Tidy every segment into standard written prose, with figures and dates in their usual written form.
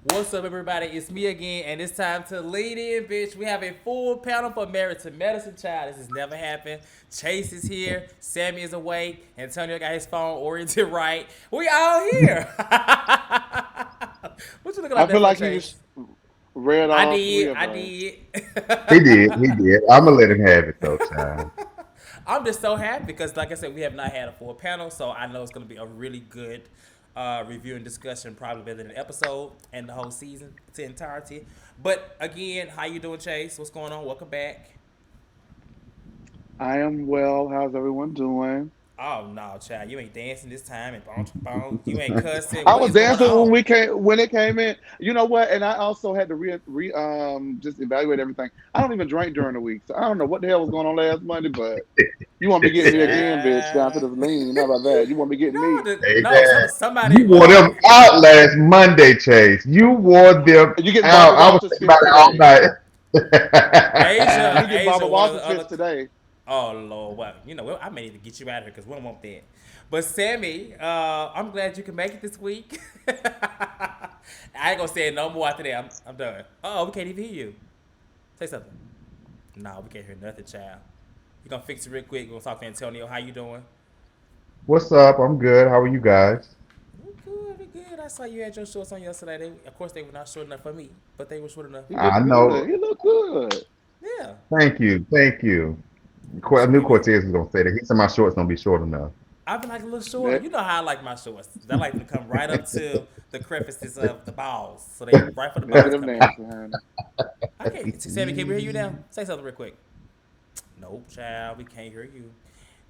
What's up, everybody? It's me again, and it's time to lead in, bitch. We have a full panel for Married to Medicine, child. This has never happened. Chase is here, Sammy is awake, Antonio got his phone oriented right. We all here. What you looking I like that feel for, like he Chase? just read I all three did, of I us. did. He did. He did. I'm gonna let him have it though, child. I'm just so happy because, like I said, we have not had a full panel, so I know it's going to be a really good review and discussion, probably better than an episode and the whole season to entirety. But again, how you doing, Chase? What's going on? Welcome back. I am well. How's everyone doing? Oh no, child, you ain't dancing this time and bounce, bounce. You ain't cussing. I What was is going dancing on? when it came in. You know what? And I also had to just evaluate everything. I don't even drink during the week, so I don't know what the hell was going on last Monday. But you want me getting me again, bitch? Down to Child. this lean. How about that? You want me getting No, me? Hey no. man, Somebody. you wore them out last Monday, Chase. You wore them You getting out. Barbara I was Walters thinking fits about it all today? Asia, He getting Asia, Barbara one of the Walters other. fits today. Oh Lord, well, I may need to get you out of here because we don't want that. But Sammy, I'm glad you can make it this week. I ain't gonna say it no more after that. I'm done. Oh, we can't even hear you. Say something. No, we can't hear nothing, child. You gonna fix it real quick. We're gonna talk to Antonio. How you doing? What's up? I'm good. How are you guys? We good, we good. I saw you had your shorts on yesterday. Of course, they were not short enough for me, but they were short enough. He I looked know. good. He looked good. Yeah. Thank you. Thank you. I So knew give me. Cortez was gonna say that. He said my shorts don't be short enough. I've been like a little shorter. That You know how I like my shorts. I like them to come right up to the crevices of the balls, so they right for the balls negative come out. Nancy, honey. I can't. Sammy, can we hear you now? Say something real quick. Nope, child, we can't hear you.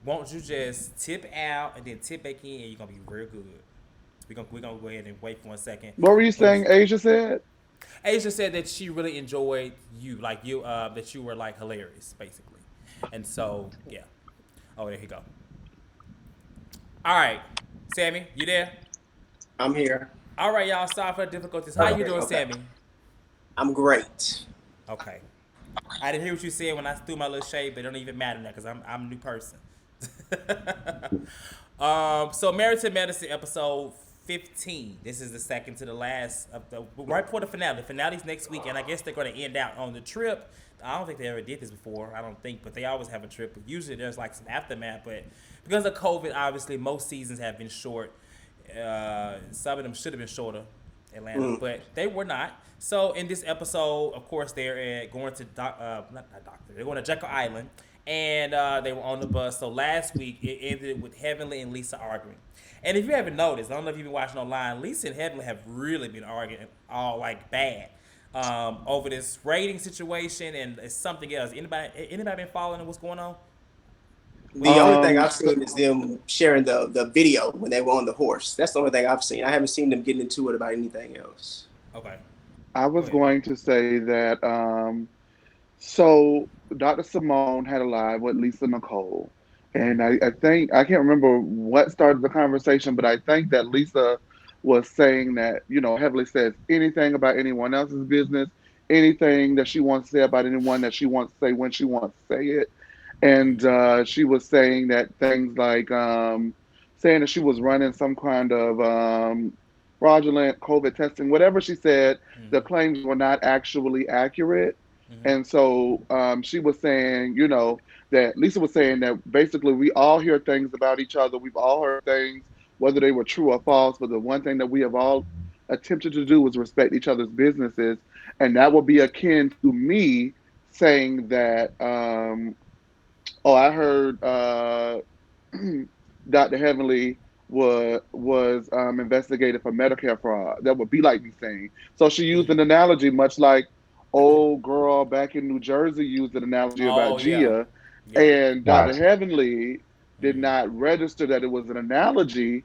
Won't you just tip out and then tip back in, and you're gonna be real good. We gonna go ahead and wait for 1 second. What were you But saying? Asia said. Asia said that she really enjoyed you, like you, that you were like hilarious, basically. And so, yeah. Oh, there you go. All right, Sammy, you there? I'm here. All right, y'all. Sorry for the difficulties. How you Okay, doing, okay. Sammy? I'm great. Okay. I didn't hear what you said when I threw my little shade, but it don't even matter now because I'm a new person. So Married to Medicine episode 15. This is the second to the last of the right before the finale. The finale's next week, and I guess they're going to end out on the trip. I don't think they ever did this before. I don't think, but they always have a trip. But usually there's like some aftermath. But because of COVID, obviously most seasons have been short. Some of them should have been shorter, Atlanta, Mm. but they were not. So in this episode, of course, they're going to not doctor. They're going to Jekyll Island, and they were on the bus. So last week it ended with Heavenly and Lisa arguing. And if you haven't noticed, I don't know if you've been watching online. Lisa and Heavenly have really been arguing all like bad over this rating situation, and it's something else. Anybody been following what's going on? What The you only think? thing Um, I've seen is them sharing the video when they were on the horse. That's the only thing I've seen. I haven't seen them getting into it about anything else. Okay, I go was ahead. going to say that so Dr. Simone had a live with Lisa Nicole. And I think I can't remember what started the conversation, but I think that Lisa was saying that, Heavily says anything about anyone else's business, anything that she wants to say about anyone that she wants to say when she wants to say it. And she was saying that things like saying that she was running some kind of fraudulent COVID testing, whatever she said, the Mm-hmm. claims were not actually accurate. Mm-hmm. And so she was saying, that Lisa was saying that basically we all hear things about each other. We've all heard things, whether they were true or false. But the one thing that we have all attempted to do was respect each other's businesses. And that would be akin to me saying that, oh, I heard Dr. Heavenly was investigated for Medicare fraud. That would be like me saying. So she used an analogy, much like old girl back in New Jersey used an analogy about Oh yeah, Gia, yeah. and Dr. Gotcha. Heavenly did Mm-hmm. not register that it was an analogy.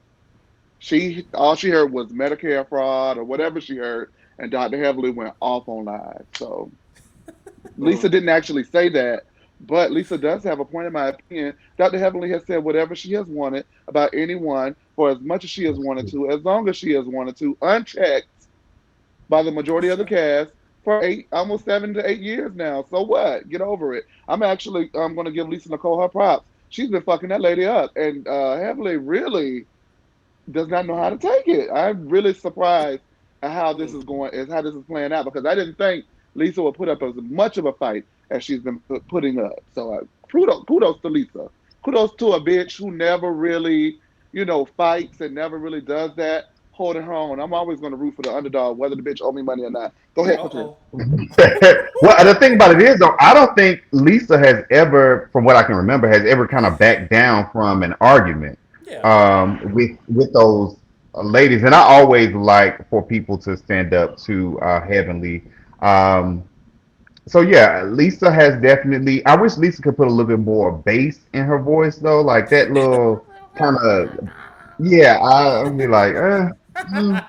She all she heard was Medicare fraud or whatever she heard, and Dr. Heavenly went off on live. So Lisa Mm. didn't actually say that, but Lisa does have a point, in my opinion. Dr. Heavenly has said whatever she has wanted about anyone for as much as she has wanted to, as long as she has wanted to, unchecked by the majority of the Sure. cast for almost 7 to 8 years now. So what? Get over it. I'm going to give Lisa Nicole her props. She's been fucking that lady up, and Heavenly really does not know how to take it. I'm really surprised at how this is going, is how this is playing out because I didn't think Lisa would put up as much of a fight as she's been putting up. So kudos to Lisa. Kudos to a bitch who never really, fights and never really does that, holding her own. I'm always going to root for the underdog, whether the bitch owe me money or not. Go Uh ahead, Patricia. oh. Well, the thing about it is, though, I don't think Lisa has ever, from what I can remember, has ever kind of backed down from an argument Yeah. with those ladies. And I always like for people to stand up to Heavenly. Um, so yeah, Lisa has definitely. I wish Lisa could put a little bit more bass in her voice, though, like that little kind of. Yeah, I'd be like, mm.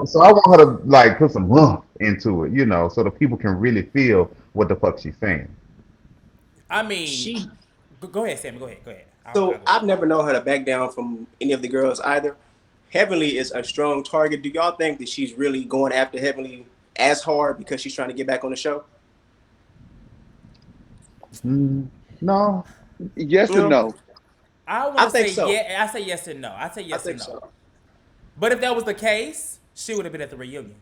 So I want her to like put some lump into it, so the people can really feel what the fuck she's saying. I mean, She go ahead, Sammy. Go ahead. Go ahead. I'll so go. I've never known her to back down from any of the girls either. Heavenly is a strong target. Do y'all think that she's really going after Heavenly as hard because she's trying to get back on the show? No, Yes and No, no. I want I to think say so. yeah. I say yes and no. I say I yes and think no. so. But if that was the case, she would have been at the reunion.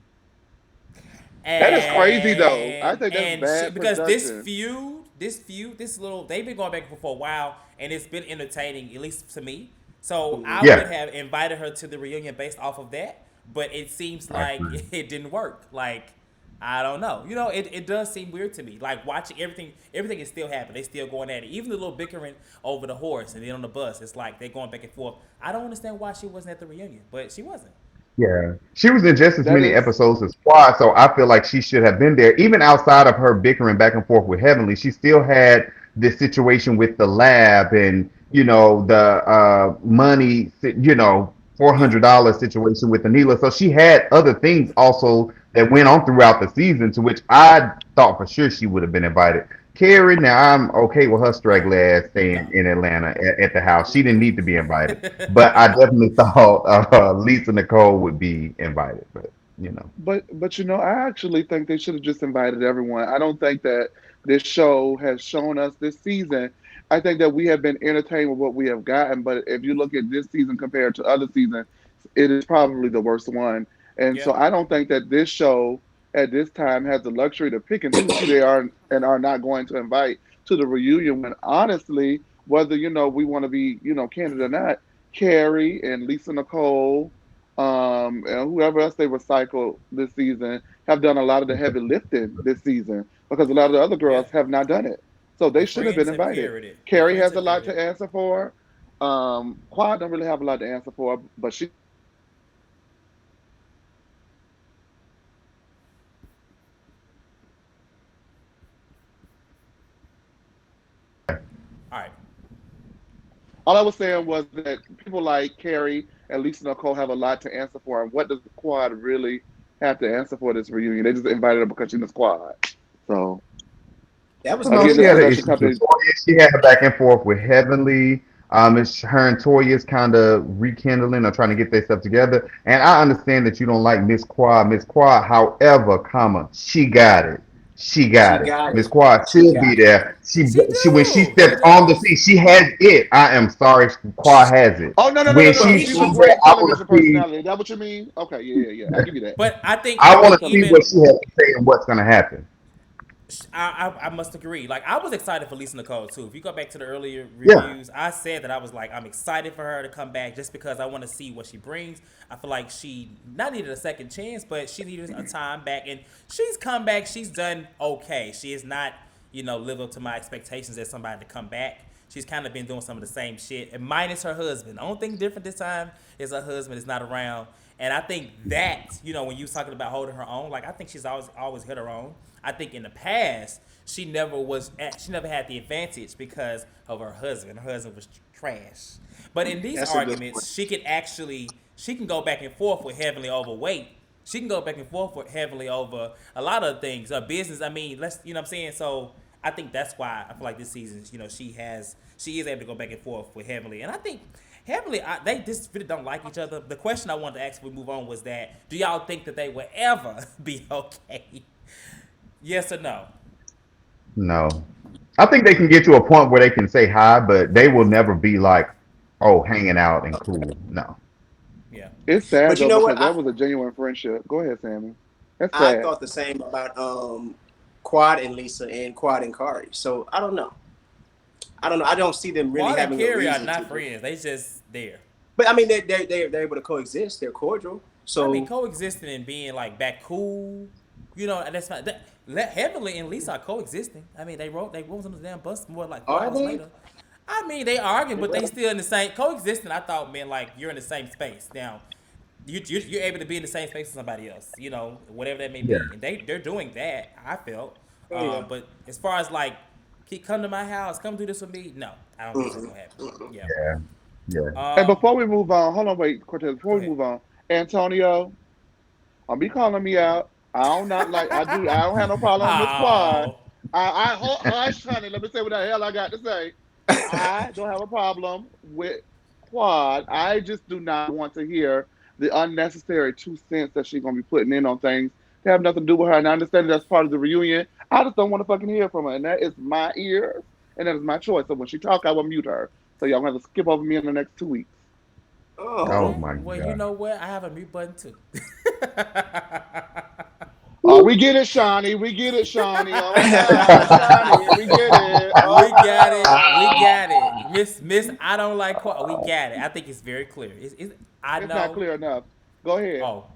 That is crazy, though. I think that's bad Because this production. feud, this little, they've been going back and forth for a while, and it's been entertaining, at least to me. So I Mhm. would yeah, have invited her to the reunion based off of that, but it seems I like agree. it didn't work. Like I don't know. It does seem weird to me. Like watching everything is still happening. They still going at it. Even the little bickering over the horse and then on the bus, it's like they're going back and forth. I don't understand why she wasn't at the reunion, but she wasn't. Yeah, she was in just as That many is episodes as Squad, so I feel like she should have been there. Even outside of her bickering back and forth with Heavenly, she still had this situation with the lab and the money, four Yeah. hundred dollars situation with Anila. So she had other things also that went on throughout the season, to which I thought for sure she would have been invited. Carrie, now I'm okay with her No. straggler ass No. staying in Atlanta at the house. She didn't need to be invited. But I definitely thought Lisa Nicole would be invited. But But I actually think they should have just invited everyone. I don't think that this show has shown us this season. I think that we have been entertained with what we have gotten, but if you look at this season compared to other seasons, it is probably the worst one. And Yeah. so I don't think that this show at this time has the luxury to pick and choose who they are and are not going to invite to the reunion. When honestly, whether we want to be candid or not, Carrie and Lisa Nicole and whoever else they recycled this season have done a lot of the heavy lifting this season because a lot of the other Yeah. girls have not done it. So The they should have been friends have invited. carried it. The Carrie friends has a have lot carried to it. answer for. Quad don't really have a lot to answer for, but she. All right. All I was saying was that people like Carrie and Lisa Nicole have a lot to answer for, and what does the Quad really have to answer for this reunion? They just invited her because she's in the Squad. So That was well, no, again, she this crazy. had an production issue with company. Toya. She had a back and forth with Heavenly. It's her and Toya's kind of rekindling or trying to get their stuff together. And I understand that you don't like Miss Quad. Miss Quad, however, she got it. She She got it. got Miss it. Quad She should be got it. there. She She when she do. She steps on the does. scene, she has it. I am sorry, Quad has it. Oh no no no no When no! But she She's BISH, a sees that, great I want television to see. personality. Is that what you mean? Okay, yeah. I give you that. But I I want think to see what even she has to say and what's going to happen. I must agree. Like I was excited for Lisa Nicole too. If you go back to the earlier Yeah. reviews, I said that I was like I'm excited for her to come back just because I want to see what she brings. I feel like she not needed a second chance, but she needed a time back, and she's come back. She's done okay. She is not live up to my expectations as somebody to come back. She's kind of been doing some of the same shit, and minus her husband. The only thing different this time is her husband is not around, and I think that when you was talking about holding her own, like I think she's always hit her own. I think in the past she never had the advantage because of her husband. Her husband was trash. But in these that's a good point. arguments, she can go back and forth with Heavenly over weight. She can go back and forth with Heavenly over a lot of things. Business. I mean, let's what I'm saying. So I think that's why I feel like this season, she is able to go back and forth with Heavenly, and I think Heavenly, they just really don't like each other. The question I wanted to ask if we move on was that do y'all think that they will ever be okay? Yes or no? No. I think they can get to a point where they can say hi, but they will never be like, oh, hanging out and cool. No. Yeah. It's sad But you though know what? because that was a genuine friendship. Go ahead, Sammy. That's I sad. thought the same about Quad and Lisa and Quad and Kari. So I don't know. I don't know. I don't see them really Quad and having a Carrie are reason to not do. friends. They just there. But I mean, they're able to coexist. They're cordial. I mean, So coexisting and being like back cool. You know, that's not that. Heavenly and Lisa are coexisting. I mean, they rose on the damn bus more like four are hours they? later. I mean, they arguing, but they Well, still in the same coexisting. I thought meant like you're in the same space. Now, you're able to be in the same space as somebody else. You know, whatever that may be, Yeah. and they're doing that. I felt. oh yeah. But as far as like, come to my house, come do this with me. No, I don't think that's Mm-mm, gonna happen. mm-mm. Yeah. Yeah. Yeah. And Um. before we move on, hold on, wait, Cortez. Before Go we ahead. move on, Antonio, I'll be calling me out. I don't not like I do. I don't have no problem with Quad. Oh. Hush, honey. Let me say what the hell I got to say. I don't have a problem with Quad. I just do not want to hear the unnecessary 2 cents that she's gonna be putting in on things that have nothing to do with her. And I understand that's part of the reunion. I just don't want to fucking hear from her, and that is my ears, and that is my choice. So when she talk, I will mute her. So y'all gonna have to skip over me in the next 2 weeks. Oh Okay. Oh, my Well, you God. know what? I have a mute button too. We get it, Shawnee. We get it, Shawnee. Oh God, Shawnee. We get it. Oh We got it. We God. got it. Miss, I don't like we got it. I think it's very clear. I It's not know. clear enough. Go ahead. Oh,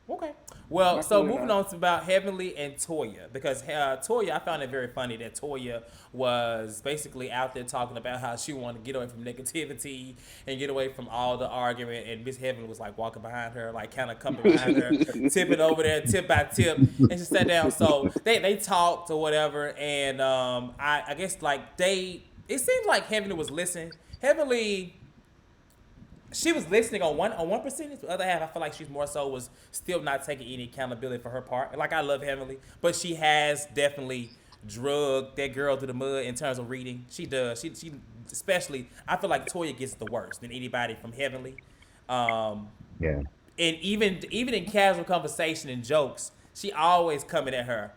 okay. Well, Not so clear moving enough. on to about Heavenly and Toya, because Toya, I found it very funny that Toya was basically out there talking about how she wanted to get away from negativity and get away from all the argument, and Miss Heavenly was like walking behind her, like kind of coming behind her, tipping over there, tip by tip, and she sat down. So they talked or whatever, and I guess like it seems like Heavenly was listening. Heavenly, she was listening on one percentage. The other half, I feel like she's more so was still not taking any accountability for her part. Like I love Heavenly, but she has definitely drugged that girl through the mud in terms of reading. She does. She especially. I feel like Toya gets the worst than anybody from Heavenly. Um, Yeah. and even in casual conversation and jokes, she always coming at her.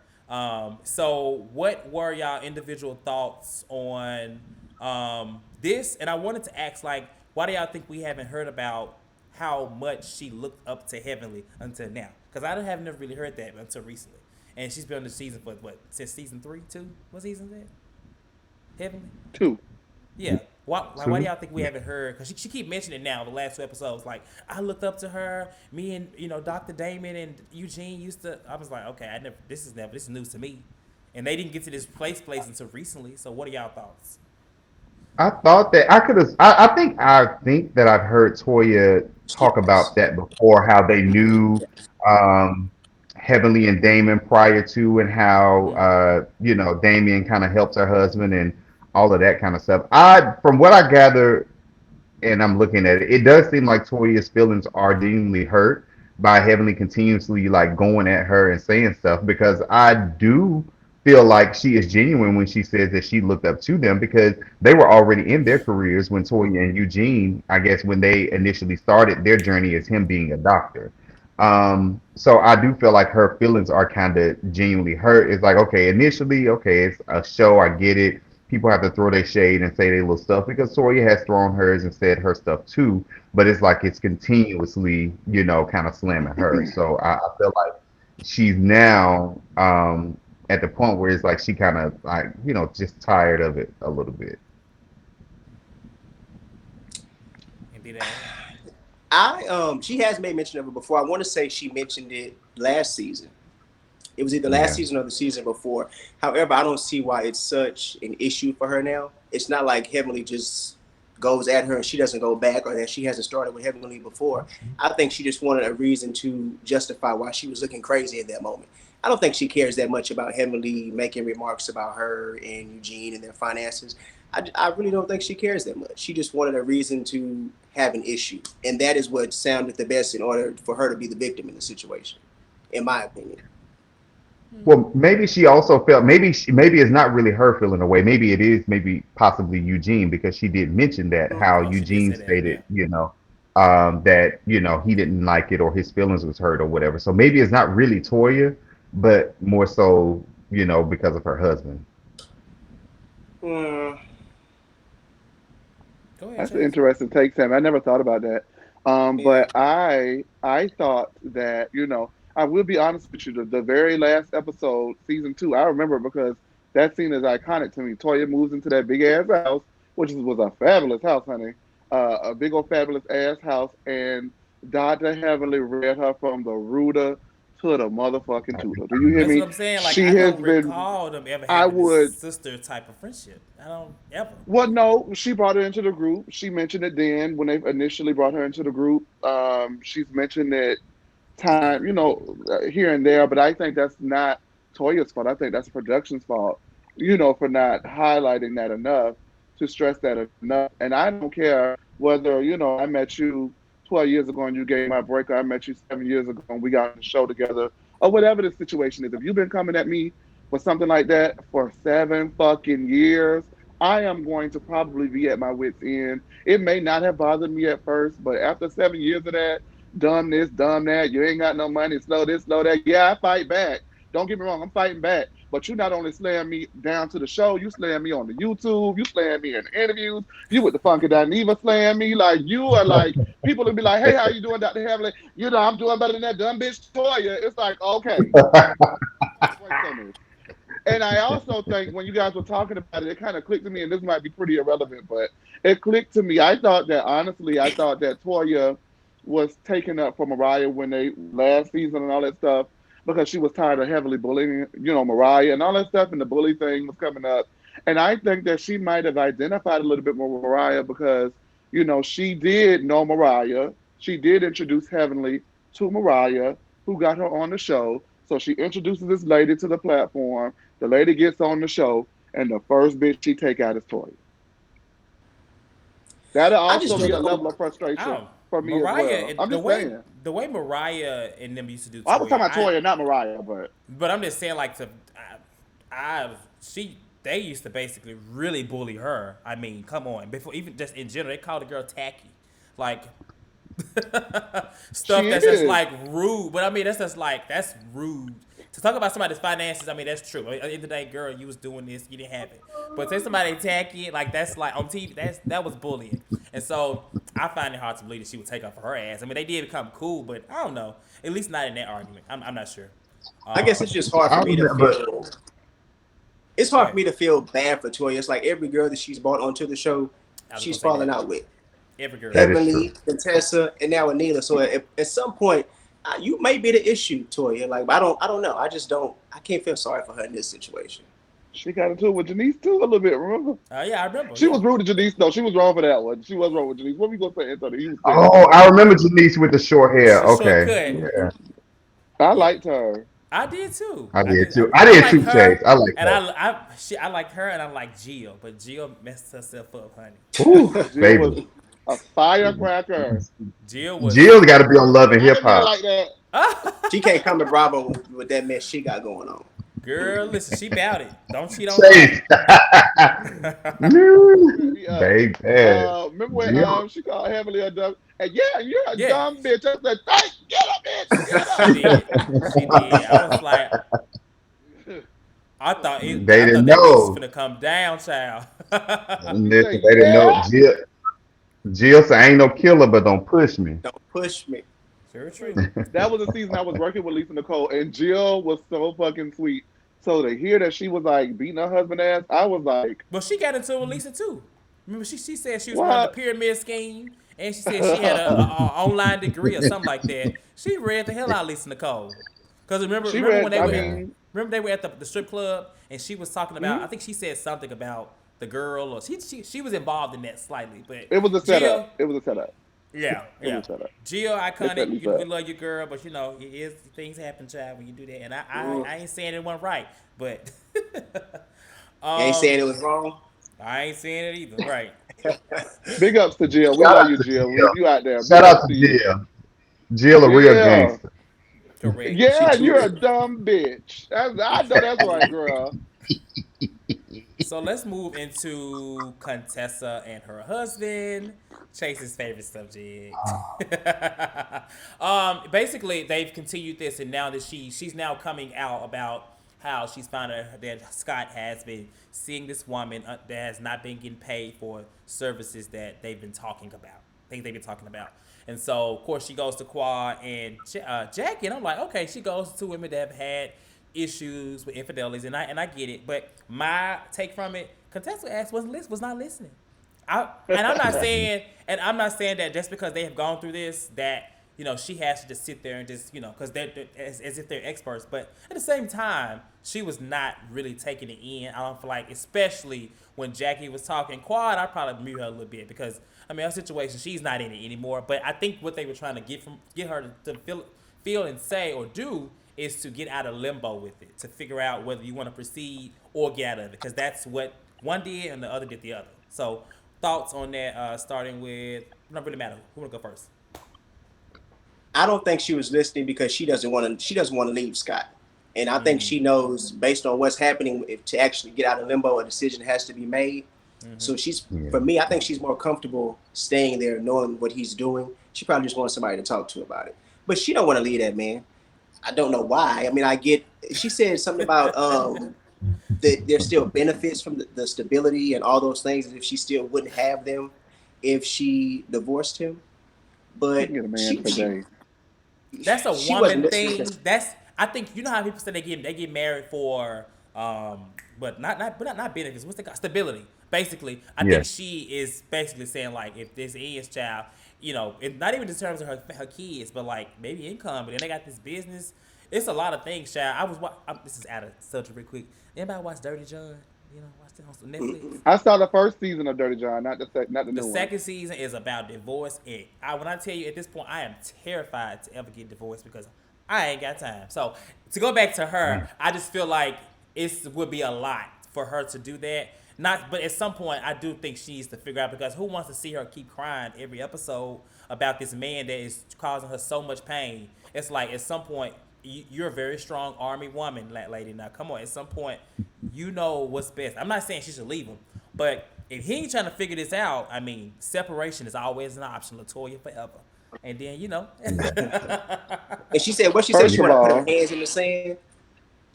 So what were y'all individual thoughts on this? And I wanted to ask, like, why do y'all think we haven't heard about how much she looked up to Heavenly until now? Because I have never really heard that until recently. And she's been on the season for what, since season 3, 2? What season is that? Heavenly? Two. Yeah. Why do Two. y'all think we haven't heard? Because she keep mentioning it now. The last 2 episodes, like I looked up to her. Me and Dr. Damon and Eugene used to. I was like, okay, I never. This is news to me. And they didn't get to this place until recently. So what are y'all thoughts? I thought that I could have. I think that I've heard Toya talk about yes. that before. How they knew um, Heavenly and Damon prior to, and how Mm-hmm. Damien kind of helped her husband and all of that kind of stuff. From what I gather, and I'm looking at it, it does seem like Toya's feelings are genuinely hurt by Heavenly continuously like going at her and saying stuff because I do feel like she is genuine when she says that she looked up to them because they were already in their careers when Toya and Eugene, I guess when they initially started their journey as him being a doctor. So I do feel like her feelings are kind of genuinely hurt. It's like, okay, initially, okay, it's a show, I get it, people have to throw their shade and say their little stuff because Toya has thrown hers and said her stuff too. But it's like it's continuously, kind of slamming her. So I feel like she's now at the point where it's like she kind of like, just tired of it a little bit. And be that. She has made mention of it before. I want to say she mentioned it last season. It was either last Yeah. season or the season before. However, I don't see why it's such an issue for her now. It's not like Heavenly just goes at her and she doesn't go back, or that she hasn't started with Heavenly before. I think she just wanted a reason to justify why she was looking crazy at that moment. I don't think she cares that much about Heavenly making remarks about her and Eugene and their finances. I really don't think she cares that much. She just wanted a reason to have an issue. And that is what sounded the best in order for her to be the victim in the situation, in my opinion. Well, maybe she also felt maybe it's not really her feeling away. Maybe it is maybe possibly Eugene because she did mention that how Oh, she did Eugene say that. Yeah. stated, that he didn't like it or his feelings was hurt or whatever. So maybe it's not really Toya, but more so, because of her husband. Mm, Go ahead, That's an Chase. interesting take, Sam. I never thought about that. yeah. But I thought that I will be honest with you. The very last episode, season two, I remember because that scene is iconic to me. Toya moves into that big ass house, was a fabulous house, honey. A big old fabulous ass house, and Dr. Heavenly read her from the rooter to the motherfucking tutor. Do you hear That's what me? I'm saying. Like She I has don't been. recall them ever I having this would. sister type of friendship. I don't ever. Well, no, she brought her into the group. She mentioned it then when they initially brought her into the group. She's mentioned it time, here and there, but I think that's not Toya's fault. I think that's production's fault, for not highlighting that enough, to stress that enough. And I don't care whether, I met you 12 years ago and you gave my break, or I met you 7 years ago and we got on the show together, or whatever the situation is. If you've been coming at me for something like that for 7 fucking years, I am going to probably be at my wit's end. It may not have bothered me at first, but after 7 years of that, dumb this, dumb that, you ain't got no money, slow this, slow that. Yeah, I fight back. Don't get me wrong, I'm fighting back. But you not only slaying me down to the show, you slaying me on the YouTube, you slaying me in interviews, you with the Funky Dineva slaying me. Like, you are like, people will be like, hey, how you doing, Dr. Heavenly? I'm doing better than that dumb bitch Toya. It's like, okay, brakes on this. And I also think when you guys were talking about it, it kind of clicked to me, and this might be pretty irrelevant, but it clicked to me. I thought that Toya was taken up for Mariah when they last season and all that stuff, because she was tired of heavily bullying, Mariah and all that stuff, and the bully thing was coming up. And I think that she might have identified a little bit more with Mariah because, she did know Mariah. She did introduce Heavenly to Mariah, who got her on the show. So she introduces this lady to the platform. The lady gets on the show, and the first bitch she take out is Toya. That'll I just also be don't a know. level of frustration Oh, for me as Mariah, well. I'm the just way saying. the way Mariah and them used to do I was Toya, talking about Toya, not Mariah, but but I'm just saying like they used to basically really bully her. I mean, come on, before even just in general, they called the girl tacky, like she stuff that's just is. like rude. But I mean, that's rude. To talk about somebody's finances, I mean, that's true. At the end of the day, girl, you was doing this, you didn't have it. But say somebody tacky, like that's like on TV, that was bullying. And so I find it hard to believe that she would take up for her ass. I mean, they did become cool, but I don't know. At least not in that argument. I'm not sure. I guess it's just hard I for me to remember. feel. It's Go hard for ahead. me to feel bad for Toya. It's like every girl that she's brought onto the show, I was gonna she's say falling that. out with. Every girl. That is true. Heavenly, Contessa, and now Anila. So at some point, you may be the issue, Toya. Like I don't know. I just don't. I can't feel sorry for her in this situation. She got into it with Janice too a little bit. Remember? Yeah, I remember. She Yeah, was rude to Janice. No, she was wrong for that one. She was wrong with Janice. What we gonna say, Anthony? He was petty. Oh, I remember Janice with the short hair. short Okay, cut. yeah, I Yeah, liked her. I did too. I I did did. too. I I did like too, Chase. her, I like and her. I like her, and I like Jill, but Jill messed herself up, honey. Ooh, Jill baby. was a firecracker. Jill was. Jill's got to be on Love and I Hip didn't mean it Hop. like that. She can't come to Bravo with that mess she got going on. Girl, listen, she bout it. Don't cheat on her. Chase. Crack me up. Baby. Remember when Jill. she called Heavenly a dumb? And yeah, you're a Yeah, dumb bitch. I said, "Hey, get up, bitch, get she up." did. She did. I was like, They I thought didn't that bitch was know. finna come down, child. She Listen, said, they didn't know. "Yeah." Jill said, I ain't no killer, but don't push me. Don't push me. Sure, true. That was the season I was working with Lisa Nicole, and Jill was so fucking sweet. So to hear that she was like beating her husband ass, I was like, But she got into it with Lisa too. Remember, she said she was running the "What?" pyramid scheme, and she said she had a online degree or something like that. She read the hell out of Lisa Nicole. Cause She remember when read. they I were Yeah. mean, remember they were at the strip club, and she was talking about. I mhm. think she said something about the girl, or she was involved in that slightly. But It was a setup. Jill, It was a setup. yeah, It yeah. was a setup. Jill, They set iconic. Lisa We up. love your girl, but it is things happen, child, when you do that. And Mm. I ain't saying it wasn't right, but You ain't saying um, it was wrong. I ain't saying it either. Right. Big ups to Jill. We Shout love out you, to Jill. Jill. You out there. Shout Big out ups to to you. Jill. Jill, a real Jill. gangster. Correct. She Yeah, too you're a real. dumb bitch. I know that's right, girl. So let's move into Contessa and her husband, Chase's favorite subject. Basically, they've continued this, and now that she's now coming out about how she's found out that Scott has been seeing this woman that has not been getting paid for services that they've been talking about, things they've been talking about. And so, of course, she goes to Quad and Jackie, and I'm like, okay, she goes to women that have had issues with infidelities, and I get it. But my take from it, Contessa Ass was not listening. And I'm not saying that just because they have gone through this that she has to just sit there and just because they're as if they're experts. But at the same time, she was not really taking it in. I don't feel like, especially when Jackie was talking Quad, I probably mute her a little bit because I mean her situation, she's not in it anymore. But I think what they were trying to get her to feel and say or do is to get out of limbo with it, to figure out whether you want to proceed or get out of it, because that's what one did and the other did the other. So thoughts on that, starting with, not really matter. Who want to go first? I don't think she was listening because she doesn't want to leave Scott. And I think she knows, based on what's happening, if to actually get out of limbo, a decision has to be made. So for me, I think she's more comfortable staying there, knowing what he's doing. She probably just wants somebody to talk to about it. But she don't want to leave that man. I don't know why. I mean, she said something about that there's still benefits from the stability and all those things, and if she still wouldn't have them if she divorced him. But get a man today. That's a woman thing. I think how people say they get married for but not benefits. What's the stability? Basically, I think she is basically saying like if this is child, not even in terms of her kids, but like maybe income. But then they got this business. It's a lot of things, child. This is out of subject real quick. Anybody watch Dirty John? Watch it on Netflix. I saw the first season of Dirty John, not the new one. The second season is about divorce, and when I tell you at this point, I am terrified to ever get divorced because I ain't got time. So to go back to her, I just feel like it would be a lot for her to do that. But at some point, I do think she needs to figure out, because who wants to see her keep crying every episode about this man that is causing her so much pain? It's like at some point, you're a very strong Army woman, lady. Now, come on. At some point, you know what's best. I'm not saying she should leave him, but if he ain't trying to figure this out, I mean, separation is always an option. LaToya forever. And then, And she said, what she said, she wanted to put her hands in the sand.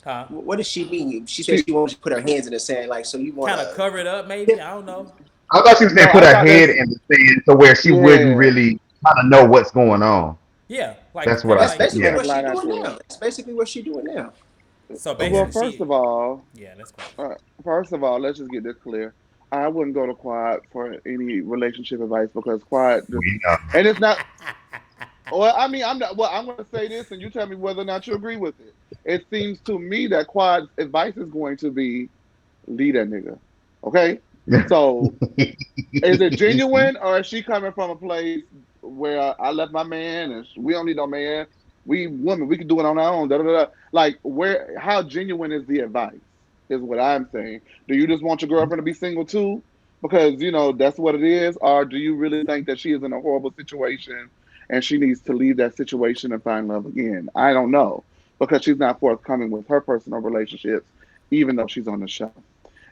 Huh? What does she mean? She said she wanted to put her hands in the sand, like, so you want kind of cover it up, maybe. I don't know. I thought she was saying put her head in the sand so where she wouldn't really kind of know what's going on. Yeah, like that's what that's I basically think. what she's doing now. That's basically what she's doing now. So basically, first of all, that's cool. First of all, let's just get this clear. I wouldn't go to Quad for any relationship advice because Quad, and it's not. Well, I mean, I'm not. Well, I'm going to say this, and you tell me whether or not you agree with it. It seems to me that Quad's advice is going to be leave that nigga. Okay, so is it genuine, or is she coming from a place where I left my man and we don't need no man? We women, we can do it on our own. Da, da, da. Like, how genuine is the advice? Is what I'm saying. Do you just want your girlfriend to be single too, because that's what it is, or do you really think that she is in a horrible situation and she needs to leave that situation and find love again? I don't know, because she's not forthcoming with her personal relationships, even though she's on the show.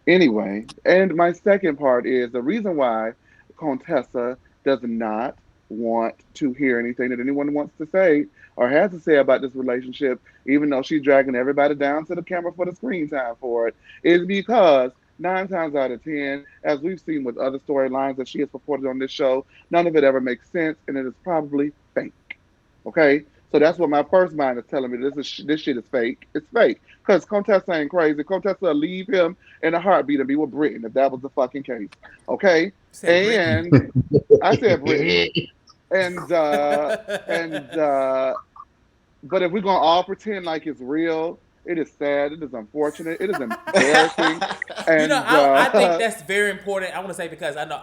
Anyway, and my second part is the reason why Contessa does not want to hear anything that anyone wants to say or has to say about this relationship, even though she's dragging everybody down to the camera for the screen time for it, is because 9 times out of 10, as we've seen with other storylines that she has purported on this show, none of it ever makes sense, and it is probably fake. Okay? So that's what my first mind is telling me. This shit is fake. It's fake. Because Contessa ain't crazy. Contessa will leave him in a heartbeat and be with Britain if that was the fucking case. Okay? And I said Britain. But if we're gonna all pretend like it's real, it is sad. It is unfortunate. It is embarrassing. And I think that's very important. I want to say, because I know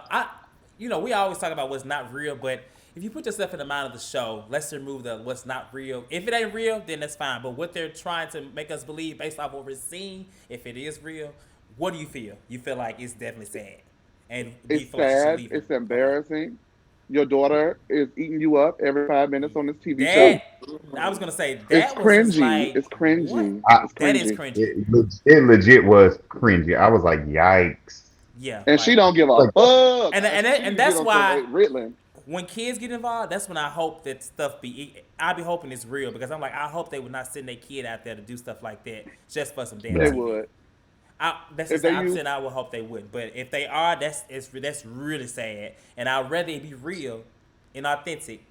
we always talk about what's not real, but if you put yourself in the mind of the show, let's remove the what's not real. If it ain't real, then that's fine. But what they're trying to make us believe based off what we're seeing, if it is real, what do you feel? You feel like it's definitely sad, and it's sad. Like it's embarrassing. Your daughter is eating you up every 5 minutes on this TV show. I was gonna say that it's was cringy. Like, it's cringy. That is cringy. It legit was cringy. I was like, yikes. Yeah, and she don't give a fuck. And that's why Ritalin. when kids get involved, that's when I hope that stuff be. I be hoping it's real because I'm like, I hope they would not send their kid out there to do stuff like that just for some damn They Yeah. TV. would. That's If just they I'm use saying I would hope they wouldn't. But if they are, that's really sad. And I'd rather it be real and authentic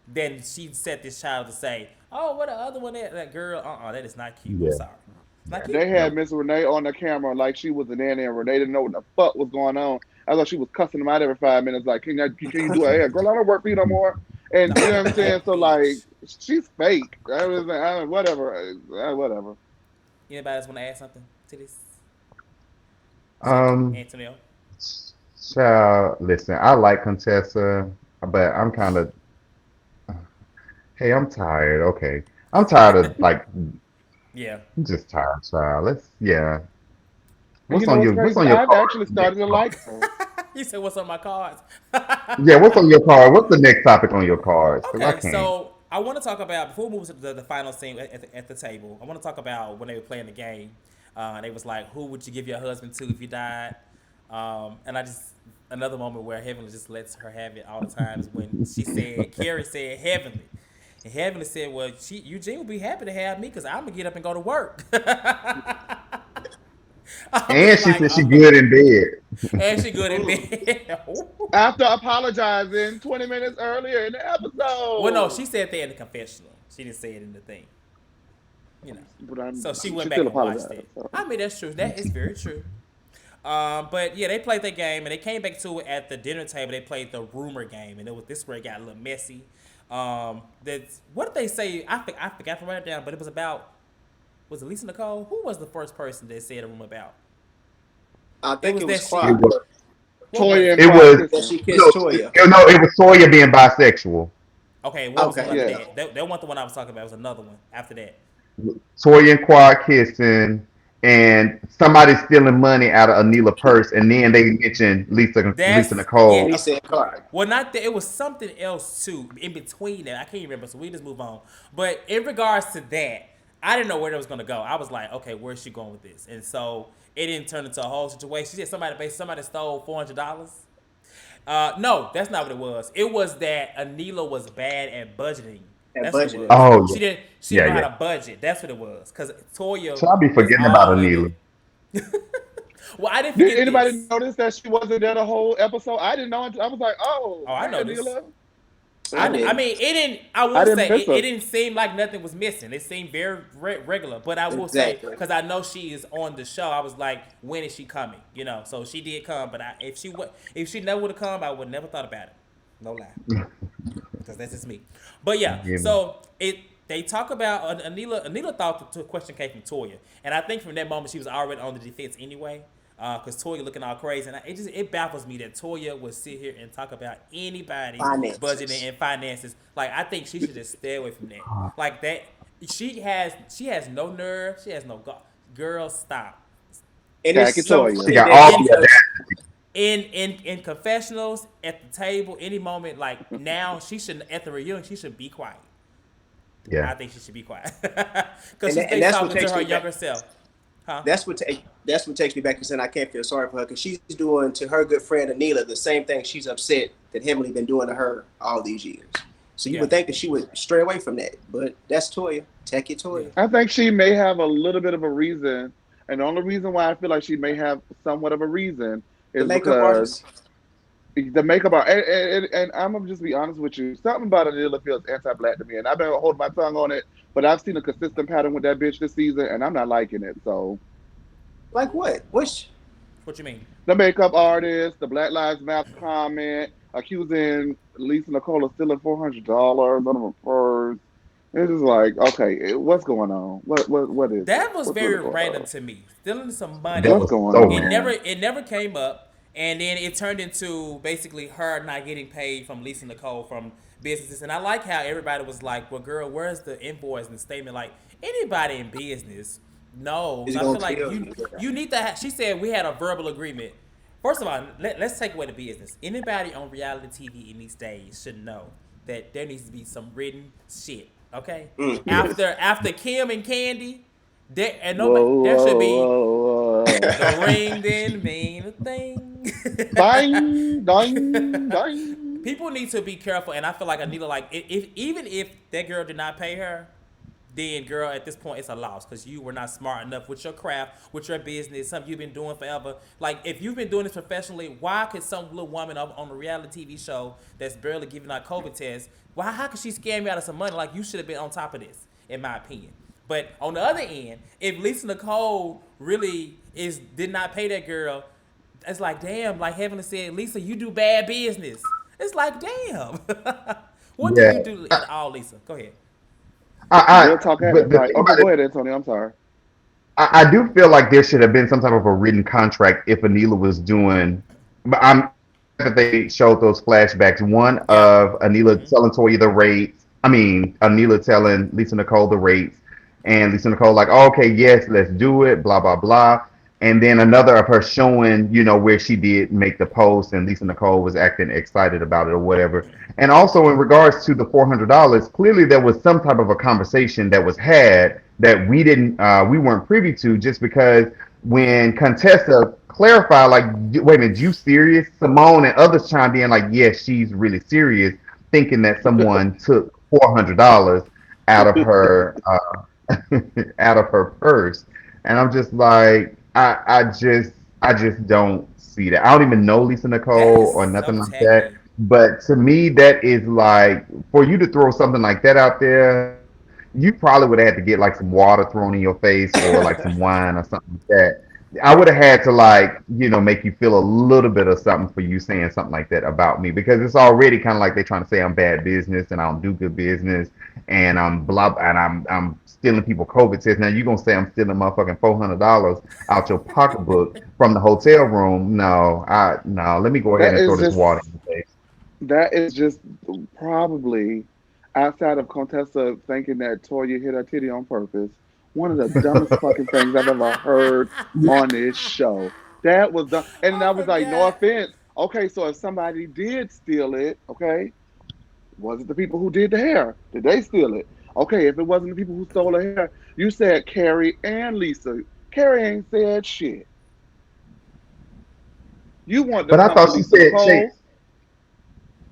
than she set this child to say, "Oh, what the other one that girl? That is not cute. I'm Yeah. sorry, it's not cute." they No. had Miss Renee on the camera like she was an nanny, and Renee didn't know what the fuck was going on. I thought she was cussing them out every 5 minutes. Like, can you do her hair, girl? I don't work for you no more. And you know what I'm saying? That So like, bitch. she's fake. Whatever, whatever. Anybody else want to add something to this? Um, Antonio. Child, listen, I like Contessa, but I'm kind of, hey, I'm tired. Okay. I'm tired of like, Yeah. I'm just tired, child. Yeah. And you know what's What's crazy? on your I've card actually for next started to month? like her. You said what's on my cards? Yeah, what's on your card? What's the next topic on your cards? Because I Okay, can't. so I want to talk about before we move to the final scene at the table. I want to talk about when they were playing the game. They was like, "Who would you give your husband to if you died?" And I just another moment where Heavenly just lets her have it all the times when she said, Carrie said Heavenly, and Heavenly said, "Well, Eugene will be happy to have me because I'm gonna get up and go to work." I And was she like, said she "Oh, good in bed. and she good in Mm. bed." After apologizing 20 minutes earlier in the Well, no, episode. she said that in the confessional. She didn't say it in the thing. You know. But So she went she back still and watched apologized. it. So. I mean, that's true. That is very true. But yeah, they played their game and they came back to it at the dinner table. They played the rumor game, and it was this where it got a little messy. That's what did they say? I forgot to write it down, but it was about was it Lisa Nicole? Who was the first person that said a rumor about? I It think was it that was she. It Quad was, What was Toya it? and it Quad was, that she kissing. kissed Toya. no, it was Sawyer being bisexual. Okay, what was the one Okay, after Yeah. that? That wasn't the one I was talking about. It was another one after that. Sawyer and Quad kissing, and somebody stealing money out of Anila purse, and then they mentioned Lisa That's Nicole. yeah. Lisa and Clark. Well, not that. It was something else too in between that. I can't remember. So we just move on. But in regards to that, I didn't know where that was gonna go. I was like, okay, where's she going with this? And so it didn't turn into a whole situation. She said somebody stole $400. No, that's not what it was. It was that Anila was bad at budgeting. At That's what it budgeting. was. Oh She yeah, didn't yeah, know how yeah. to budget. That's what it was. Cause Toya So I'll be was forgetting about all in Anila. it. Well, I didn't Did forget anybody this. notice that she wasn't there the whole episode? I didn't know until I was like, oh, Oh, I hey, noticed. Anila. I Oh, I didn't. mean, it didn't. I I will didn't say miss it her. didn't seem like nothing was missing. It seemed very regular. But I will say Exactly. because I know she is on the show, I was like, when is she coming? You know, so she did come. But if she never would have come, I would never thought about it. No lie, because that's just me. But yeah, Yeah, man. so they talk about Anila. Anila thought the question came from Toya, and I think from that moment she was already on the defense anyway. Because Toya looking all crazy, and it baffles me that Toya would sit here and talk about anybody budgeting Finances. and finances. Like I think she should just stay away from that. Like that, she has no nerve. She has no girl. Stop. And Khaki it's so She Toya. funny got that all In the audacity. in confessionals at the table, any moment like now, she should at the reunion she should be quiet. Yeah. I think she should be quiet because she and thinks that's what talking to takes her me back. younger self. Huh? That's what takes me back to saying I can't feel sorry for her because she's doing to her good friend Anila the same thing she's upset that Emily been doing to her all these years. So you Yeah. would think that she would stray away from that, but that's Toya. Take it, Yeah. Toya. I think she may have a little bit of a reason. And the only reason why I feel like she may have somewhat of a reason The is makeup because artist. the makeup art, and I'm gonna just be honest with you. Something about Anila feels anti-black to me, and I've been holding my tongue on it. But I've seen a consistent pattern with that bitch this season, and I'm not liking it. So Like what? Which What you mean? the makeup artist, the Black Lives Matter comment, accusing Lisa Nicole of stealing $400 out of her purse. It's just like, okay, what's going on? What is it? That was What's really very going random on? to me. Stealing some That money. What's was going so It on? never random. it never came up, and then it turned into basically her not getting paid from Lisa Nicole from businesses. And I like how everybody was like, "Well, girl, where's the invoice and the statement?" Like anybody in business knows. is I gonna feel like tell you you? you need to. She said we had a verbal agreement. First of all, let's take away the business. Anybody on reality TV in these days should know that there needs to be some written shit. Okay, Mm. Yes. after Kim and Candy, Whoa, there should whoa, be whoa, the whoa. ring didn't mean a thing. Ding, ding, ding. people need to be careful, and I feel like Anita, like if even if that girl did not pay her, then girl, at this point it's a loss because you were not smart enough with your craft, with your business, something you've been doing forever. Like if you've been doing this professionally, why could some little woman on a reality TV show that's barely giving out COVID tests, why how could she scam me out of some money? Like you should have been on top of this, in my opinion. But on the other end, if Lisa Nicole really did not pay that girl, it's like damn, like Heavenly said, Lisa, you do bad business. It's like damn. What do you Yeah. do at all, Lisa? Go ahead. Real I talk had to but the fight. thing Okay, about go it, ahead, Antonio. I'm sorry. I do feel like there should have been some type of a written contract if Anila was doing. But I'm glad that they showed those flashbacks. One Yeah. of Anila Mm-hmm. telling Toya the rates. I mean, Anila telling Lisa Nicole the rates, and Lisa Nicole like, oh, okay, yes, let's do it. Blah blah blah. And then another of her showing, where she did make the post, and Lisa Nicole was acting excited about it or whatever. And also in regards to the $400, clearly there was some type of a conversation that was had that we weren't privy to, just because when Contessa clarified, like, wait a minute, you serious? Simone and others chimed in, like, yes, she's really serious, thinking that someone took $400 out of her out of her purse. And I'm just like, I just don't see that. I don't even know Lisa That is Nicole or so nothing like that. tacky. But to me, that is like, for you to throw something like that out there, you probably would have had to get like some water thrown in your face or like some wine or something like that. I would have had to like, make you feel a little bit of something for you saying something like that about me, because it's already kind of like they're trying to say I'm bad business and I don't do good business and I'm blah and I'm stealing people COVID tests. Now you gonna say I'm stealing motherfucking $400 out your pocketbook from the hotel room? No, no. Let me go ahead That and throw is this just water in your face. that is just probably outside of Contessa thinking that Toya hit her titty on purpose. One of the dumbest fucking things I've ever heard on this show. That was dumb. And I I was like, no forgot. offense. Okay, so if somebody did steal it, okay, was it the people who did the hair? Did they steal it? Okay, if it wasn't the people who stole the hair, you said Carrie and Lisa. Carrie ain't said shit. You want to But I come for thought she Lisa said, Chase. Nicole?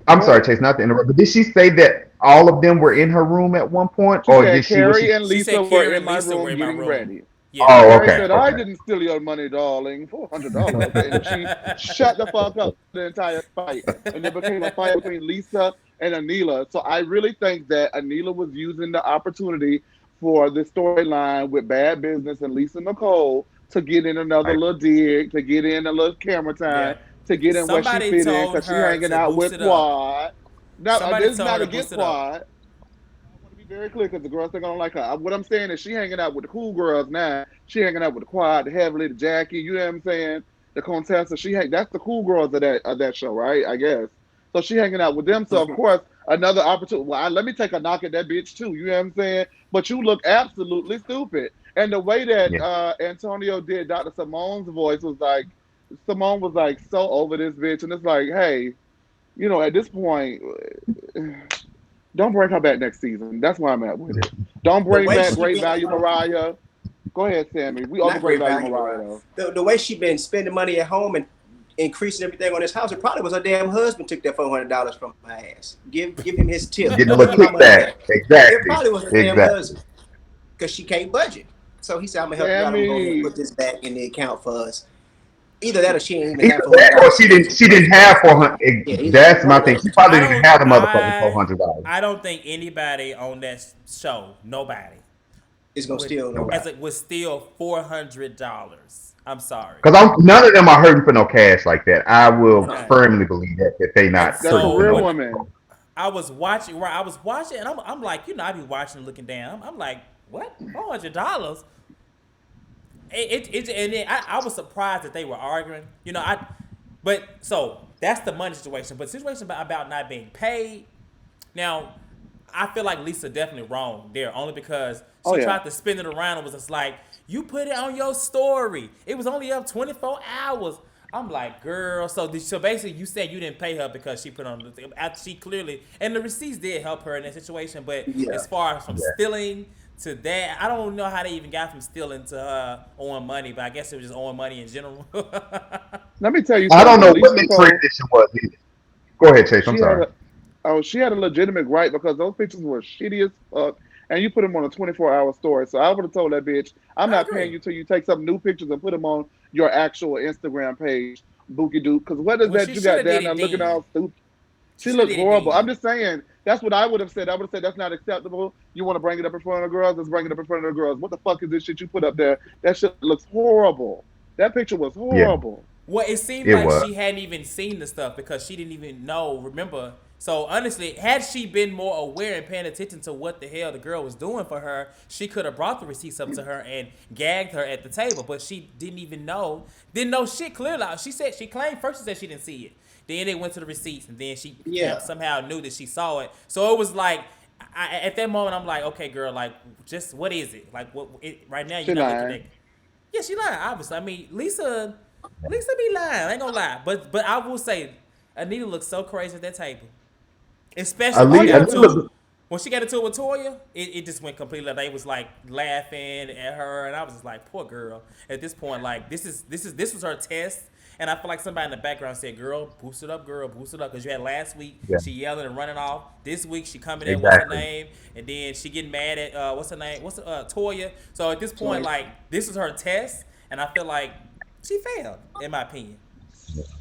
I'm Go sorry, ahead. Chase, not to interrupt, but did she say that all of them were in her room at one point, She or said did she? Was Carrie she? and She Lisa said were Carrie in and my Lisa were room in my getting room. ready. Yeah. Oh, Carrie okay, said, I okay. didn't steal your money, darling. $400. And she shut the fuck up the entire fight. And it became a fight between Lisa and Anila. So I really think that Anila was using the opportunity for the storyline with Bad Business and Lisa Nicole to get in another I, little dig, to get in a little camera time, Yeah. to get in where she Somebody fit in told because she her hanging to out boost with it up. Quad. Now, Somebody this is told her not to boost against it up. Quad. I want to be very clear because the girls think I don't like her. What I'm saying is she hanging out with the cool girls now. She hanging out with the Quad, the Heavenly, the Jackie. You know what I'm saying? The Contessa. That's the cool girls of that show, right? I guess. So she hanging out with them. So of course another opportunity. Well, let me take a knock at that bitch too. You know what I'm saying? But you look absolutely stupid. And the way that yeah. Antonio did Dr. Simone's voice was like, Simone was like so over this bitch, and it's like, hey, at this point, don't bring her back next season. That's where I'm at with it. Don't The bring way back she Great been, Value Mariah. Go ahead, Sammy. We over not Great great Value value, Mariah Mariah. though. The way she been spending money at home and increasing everything on this house, it probably was her damn husband took that $400 from my ass. Give him his tip. Getting a Give little him how much he kickback. got. It Exactly. probably was her damn Exactly. husband because she can't budget. So he said, "I'm gonna help you out. I'm gonna go ahead and Sammy. put this back in the account for us." Either that or she ain't even Either have four hundred that or dollars she to give didn't. to She the didn't husband. have 400. Yeah, either That's one my of thing. She those two. probably didn't have the motherfucking $400. I don't think anybody on that show, nobody, Is gonna would steal no. as it would steal $400. I'm sorry. Because none of them are hurting for no cash like that. I will No. firmly believe that they And not That hurting for so career no. when woman. I was watching, right, I was watching, and I'm like, I be watching, looking down. I'm like, what? $400? And then I was surprised that they were arguing. But so that's the money situation. But situation about not being paid. Now, I feel like Lisa definitely wrong there, only because Oh she yeah. tried to spin it around and was just like, you put it on your story. It was only up 24 hours. I'm like, girl. So basically, you said you didn't pay her because she put on the thing. After she clearly, and the receipts did help her in that situation. But Yeah. as far as from Yeah. stealing to that, I don't know how they even got from stealing to owing money. But I guess it was just owing money in general. Let me tell you I don't something. know Lisa what the Nicole. transition was either. Go ahead, Chase. I'm She had sorry. a she had a legitimate right because those pictures were shitty as fuck, and you put them on a 24-hour story. So I would have told that bitch, I'm I not agree. paying you till you take some new pictures and put them on your actual Instagram page, Bookie Duke. Because what is Well, that she you should got have did down there it looking then. all stupid? She She should have looked did it horrible. I'm then. just saying that's what I would have said. I would have said that's not acceptable. You want to bring it up in front of the girls? Let's bring it up in front of the girls. What the fuck is this shit you put up there? That shit looks horrible. That picture was Yeah, horrible. Well, it seemed it like was. she hadn't even seen the stuff because she didn't even know. Remember? So honestly, had she been more aware and paying attention to what the hell the girl was doing for her, she could have brought the receipts up to her and gagged her at the table. But she didn't even know, didn't know shit clearly. She said she claimed first. She said she didn't see it. Then they went to the receipts, and then she Yeah. somehow knew that she saw it. So it was like, at that moment, I'm like, okay, girl, like, just what is it? Like, right now you're She not looking lying. at. Yeah, she lying. Obviously, I mean, Lisa be lying. I ain't gonna lie, but I will say, Anita looks so crazy at that table, especially when Oh she got yeah, into it. Anita, When she got into it with Toya, it just went completely. They was like laughing at her, and I was just like, poor girl. At this point, like this was her test, and I feel like somebody in the background said, girl, boost it up," because you had last week yeah, she yelling and running off. This week she coming in, what's her exactly. name, and then she getting mad at what's her name, Toya. So at this point, Toy. like this is her test, and I feel like she failed, in my opinion.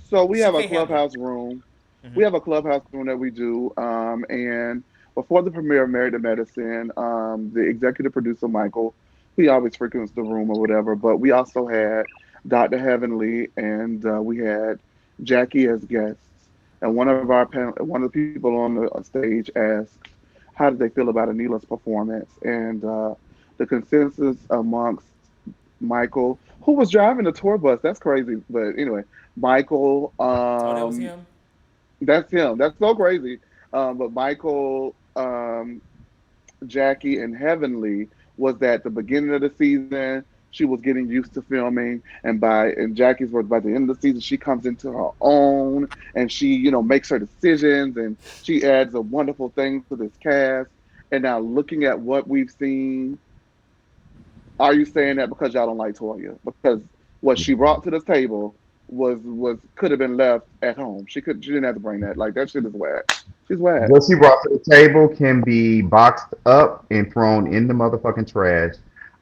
so we She have a can't handle it. clubhouse room. Mm-hmm. We have a clubhouse room that we do. And before the premiere of Married to Medicine, the executive producer Michael, he always frequents the room or whatever. But we also had Dr. Heavenly and we had Jackie as guests. And one of the people on the stage asked, "How did they feel about Anila's performance?" And the consensus amongst Michael, who was driving the tour bus. That's crazy. But anyway, Michael, Oh, that was him. that's him. That's so crazy. But Michael, Jackie, and Heavenly was that the beginning of the season, she was getting used to filming, and Jackie's words, by the end of the season, she comes into her own, and she, makes her decisions, and she adds a wonderful thing to this cast. And now looking at what we've seen, are you saying that because y'all don't like Toya? Because what she brought to the table was could have been left at home. She didn't have to bring that. Like that shit is whack. She's whack. What she brought to the table can be boxed up and thrown in the motherfucking trash.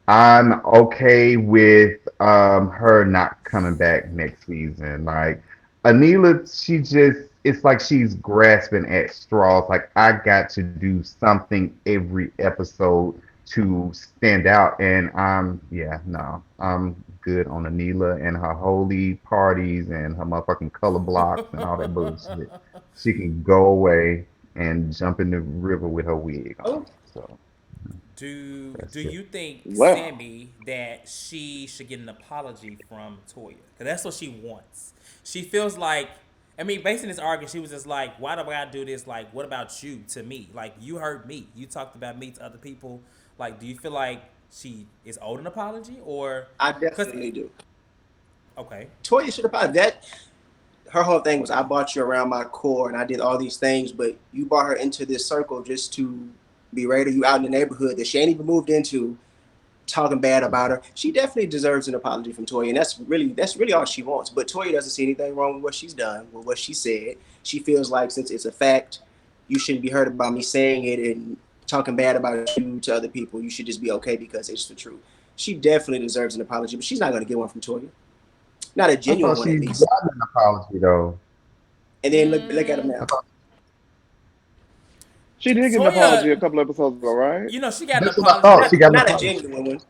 I'm okay with her not coming back next season. Like Anila, she just it's like she's grasping at straws. Like I got to do something every episode to stand out. And yeah, no, I'm good on Anila and her holy parties and her motherfucking color blocks and all that bullshit. She can go away and jump in the river with her wig Oh, on. So Do that's it. you think Well, Sammy that she should get an apology from Toya? Because that's what she wants. She feels like, I mean, based on this argument, she was just like, "Why do I gotta do this? Like, what about you to me? Like, you hurt me. You talked about me to other people. Like, do you feel like she is owed an apology, or I because definitely do. okay, Toya should have probably that. Her whole thing was, I brought you around my core and I did all these things, but you brought her into this circle just to berate her. You out in the neighborhood that she ain't even moved into, talking bad about her. She definitely deserves an apology from Toya, and that's really all she wants. But Toya doesn't see anything wrong with what she's done, with what she said. She feels like since it's a fact, you shouldn't be hurt about me saying it and talking bad about you to other people. You should just be okay because it's the truth. She definitely deserves an apology, but she's not going to get one from Toya. Not a I genuine thought one, she at least. got an apology though. And then look at him mm, I now. thought she did get an apology a Toya, couple episodes ago, right? she got an that's what I apology, thought. She but got an Not a apology. genuine one.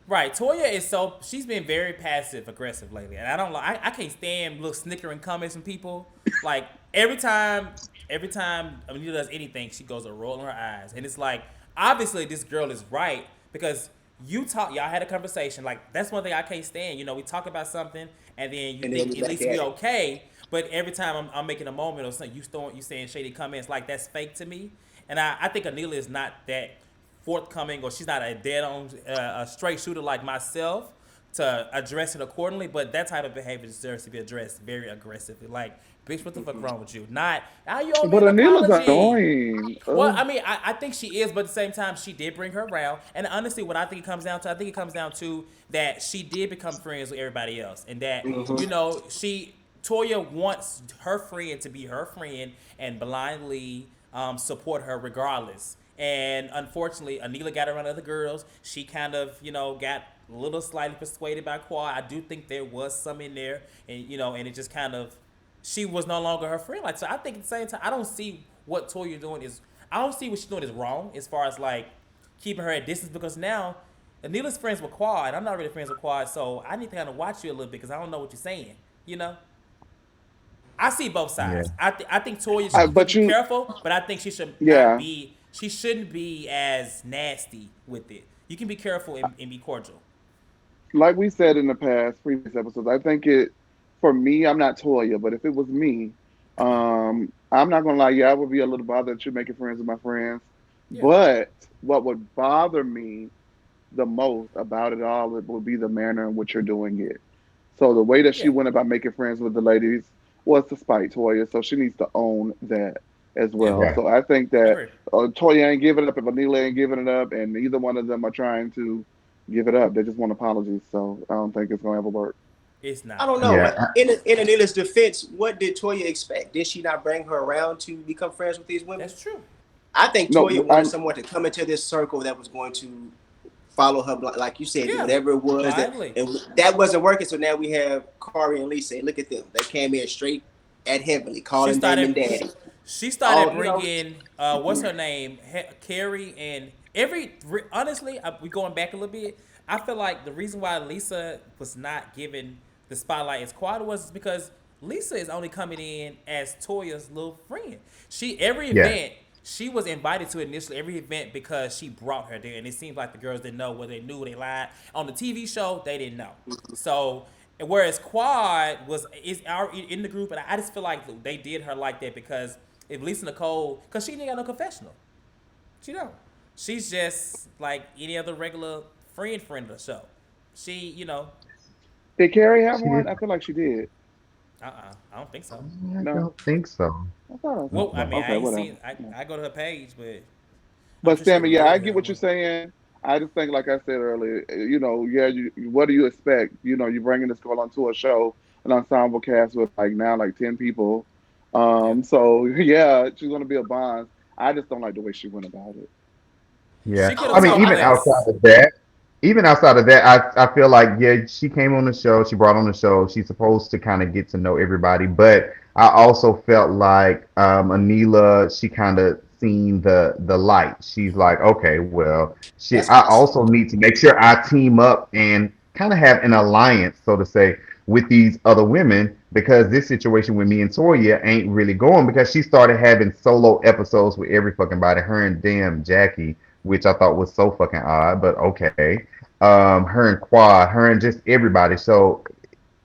right, Toya is she's been very passive aggressive lately, and I don't like. I can't stand little snickering comments from people. Like every time Anita does anything, she goes a roll in her eyes, and it's like obviously this girl is right because y'all had a conversation. Like that's one thing I can't stand. We talk about something, and then you And then think we at back least we at it. okay, but every time I'm making a moment or something, you saying shady comments like that's fake to me, and I think Anila is not that forthcoming or she's not a dead on a straight shooter like myself to address it accordingly. But that type of behavior deserves to be addressed very aggressively. Like, bitch, what the fuck wrong with you? Not, you owe me But an Anila's apology. annoying. Well, Ugh. I mean, I think she is, but at the same time, she did bring her around. And honestly, what I think it comes down to, I think it comes down to that she did become friends with everybody else, and that Mm-hmm. she Toya wants her friend to be her friend and blindly support her regardless. And unfortunately, Anila got around other girls. She kind of, got a little slightly persuaded by Quad. I do think there was some in there, and and it just kind of, she was no longer her friend. Like, so I think at the same time, I don't see what Toya doing is. I don't see what she's doing is wrong as far as like keeping her at distance, because now Anila's friends with Quad. I'm not really friends with Quad, so I need to kind of watch you a little bit because I don't know what you're saying. You know, I see both Yeah. sides. I think Toya could But be you, careful, but I think she should not yeah, be. She shouldn't be as nasty with it. You can be careful and be cordial. like we said in the past previous episodes, I think it for me, I'm not Toya, but if it was me, I'm not gonna lie, yeah, I would be a little bothered that you're making friends with my friends. Yeah, But what would bother me the most about it all, it would be the manner in which you're doing it. So the way that she yeah, went about making friends with the ladies was to spite Toya, so she needs to own that as yeah. well. Yeah. So I think I that agree. Toya ain't giving it up if Anila ain't giving it up, and neither one of them are trying to give it up. They just want apologies. So I don't think it's gonna ever work. It's I not. don't know. Yeah. In Anila's defense, what did Toya expect? Did she not bring her around to become friends with these women? That's true. I think Toya No, wanted someone to come into this circle that was going to follow her, like you said, do Yeah, whatever it was that, blindly. and that wasn't working. So now we have Kari and Lisa. And look at them; they came in straight at Heavenly, She calling Damon started. Daddy. She started All you know, bringing what's her name, Carrie, and honestly, we going back a little bit. I feel like the reason why Lisa was not given the spotlight as Quad was because Lisa is only coming in as Toya's little friend. She every Yeah. event she was invited to initially every event because she brought her there, and it seemed like the girls didn't know whether they knew they lied on the TV show. They didn't know, so. Whereas Quad is in the group, and I just feel like they did her like that because if Lisa Nicole, because she ain't got no confessional, she don't. She's just like any other regular friend of the show. She, did Carrie have She one? did. I feel like she did. I don't think so. I No, don't think so. I thought I I Well, don't I know. mean, I okay, ain't whatever. seen. I go to her page, but I'm But sure she could Sammy, yeah, I literally get have what you're one. saying. I just think, like I said earlier, yeah, what do you expect? You bringing this girl onto a show, an ensemble cast with like 10 people. Yeah, So yeah, she's gonna be a Bonds. I just don't like the way she went about it. Yeah. she I could don't have I mean, know. talked less. even outside of that, I feel like yeah, she came on the show, she brought on the show, she's supposed to kind of get to know everybody, but I also felt like Anila, she kind of seen the light. She's like, okay, well, shit, That's I what I said. also need to make sure I team up and kind of have an alliance, so to say, with these other women because this situation with me and Toya ain't really going because she started having solo episodes with every fucking body, her and damn Jackie, which I thought was so fucking odd, but okay. Her and Quad, her and just everybody. So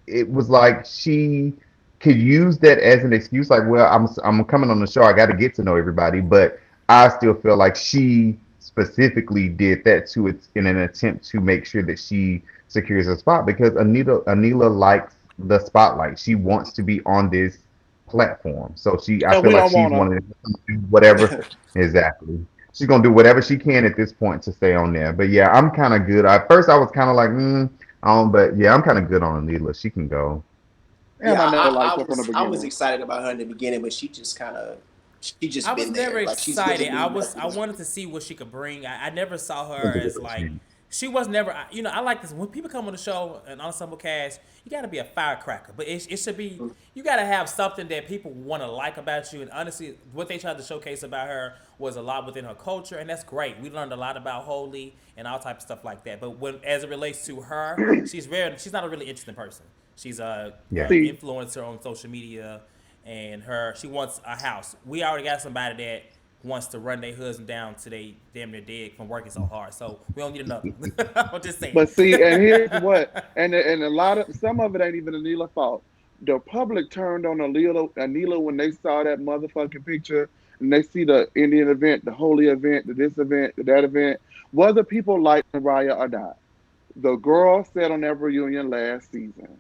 it was like she could use that as an excuse, like, well, I'm coming on the show, I got to get to know everybody, but I still feel like she specifically did that to it in an attempt to make sure that she secures a spot because Anila likes the spotlight. She wants to be on this platform, so I And feel we like don't she's want her. wanting to do whatever. Exactly. She's gonna do whatever she can at this point to stay on there. But yeah, I'm kind of good. At first, I was kind of like, but yeah, I'm kind of good on Anila. She can go. And Yeah, I never liked her from the I was beginning. excited about her in the beginning, but she just I was been never there. Like she's excited. given me I nothing. wanted to see what she could bring. I never saw I'm gonna her give as her a like chance. she was never. I like this when people come on the show an ensemble cast. You got to be a firecracker, but it should be. You got to have something that people want to like about you. And honestly, what they tried to showcase about her was a lot within her culture, and that's great. We learned a lot about Holy and all type of stuff like that. But when as it relates to her, she's not a really interesting person. She's a Yeah. See, influencer on social media, and she wants a house. We already got somebody that wants to run their husband down to they damn near dead from working so hard. So we don't need another one. I'm just saying. but see, and here's what, and a lot of some of it ain't even Anila fault. The public turned on Anila when they saw that motherfucking picture and they see the Indian event, the holy event, the this event, the that event. Whether people like Mariah or not, the girl said on that reunion last season,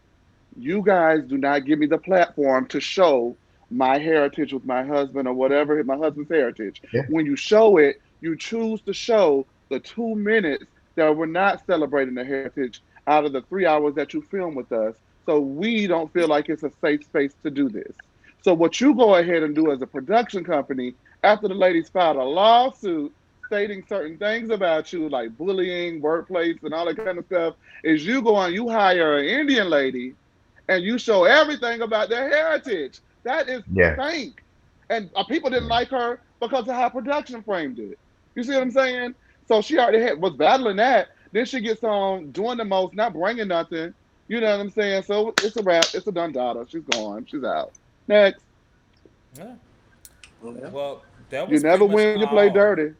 "You guys do not give me the platform to show my heritage with my husband or whatever my husband's heritage. Yeah. When you show it, you choose to show the 2 minutes that we're not celebrating the heritage out of the 3 hours that you film with us. So we don't feel like it's a safe space to do this. So what you go ahead and do as a production company, after the ladies filed a lawsuit stating certain things about you, like bullying, workplace, and all that kind of stuff, is you go and you hire an Indian lady and you show everything about their heritage. That is Yeah. stank. And people didn't Yeah. like her because of how production framed it. You see what I'm saying? So she already was battling that. Then she gets on doing the most, not bringing nothing. You know what I'm saying? So it's a wrap. It's a done daughter. She's gone. She's out. Next. Yeah. Yeah. Well, that You was never pretty much win when you play all dirty.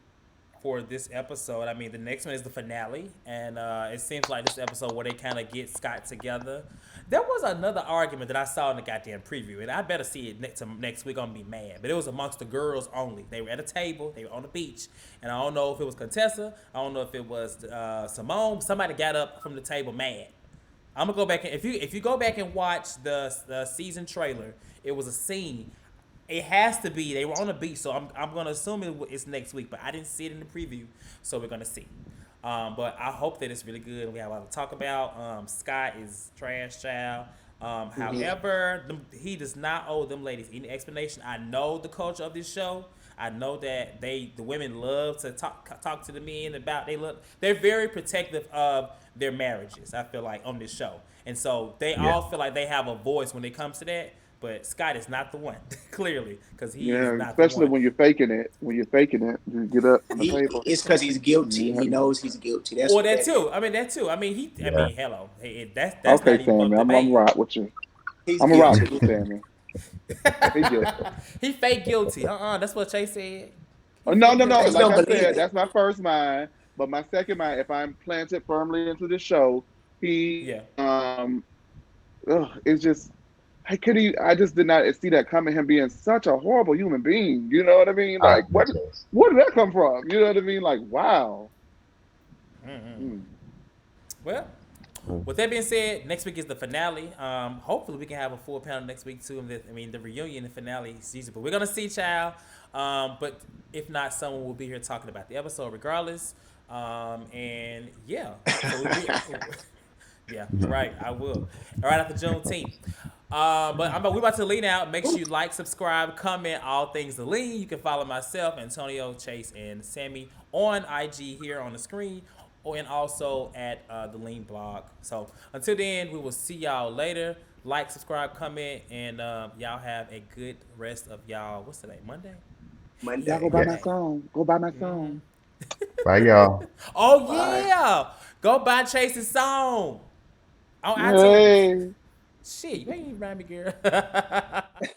for this episode. I mean, the next one is the finale, and it seems like this episode where they kind of get Scott together. There was another argument that I saw in the goddamn preview, and I better see it next week. I'm gonna be mad, but it was amongst the girls only. They were at a table, they were on the beach, and I don't know if it was Contessa, I don't know if it was Simone. Somebody got up from the table mad. I'm gonna go back and if you go back and watch the season trailer, it was a scene. It has to be. They were on the beach, so I'm gonna assume it's next week. But I didn't see it in the preview, so we're gonna see. But I hope that it's really good. We have a lot to talk about. Scott is trash child. However, he does not owe them ladies any explanation. I know the culture of this show. I know that the women love to talk to the men about they're very protective of their marriages. I feel like on this show, and so they Yeah. all feel like they have a voice when it comes to that. But Scott is not the one, clearly, because he is Yeah, not the especially one. when you're faking it. When you're faking it, you get up from the table. It's because he's guilty. Yeah. He knows he's guilty. That's Or what that that is. too. I mean that too. I mean I Yeah. mean, hello. That's Okay, not even up Sammy, for I'm debate. rock with you. He's I'm gonna rock with guilty. you, Sammy. He guilty. He fake guilty. That's what Chase said. Oh, He no, fake no, no. I just guilty. Like don't I believe said, it. that's my first mind. But my second mind, if I'm planted firmly into the show, he Yeah. it's just I just did not see that coming. Him being such a horrible human being. You know what I mean? I Like think so. where did that come from? You know what I mean? Like wow. Mm-mm. Mm. Well, with that being said, next week is the finale. Hopefully we can have a full panel next week too. I mean the reunion and finale season. But we're gonna see, child. But if not, someone will be here talking about the episode regardless. And yeah, so yeah, right. I will. All right after Juneteenth. But we're about to lean out. Make sure you like, subscribe, comment, all things the lean. You can follow myself, Antonio, Chase, and Sammy on IG here on the screen, and also at the Lean blog. So until then, we will see y'all later. Like, subscribe, comment, and y'all have a good rest of y'all. What's today? Monday? Y'all Monday. go buy Yeah. my song. Go buy my song. Bye, y'all. Oh Bye. yeah, go buy Chase's song on iTunes. Hey. Shit, you ain't even remind me, girl.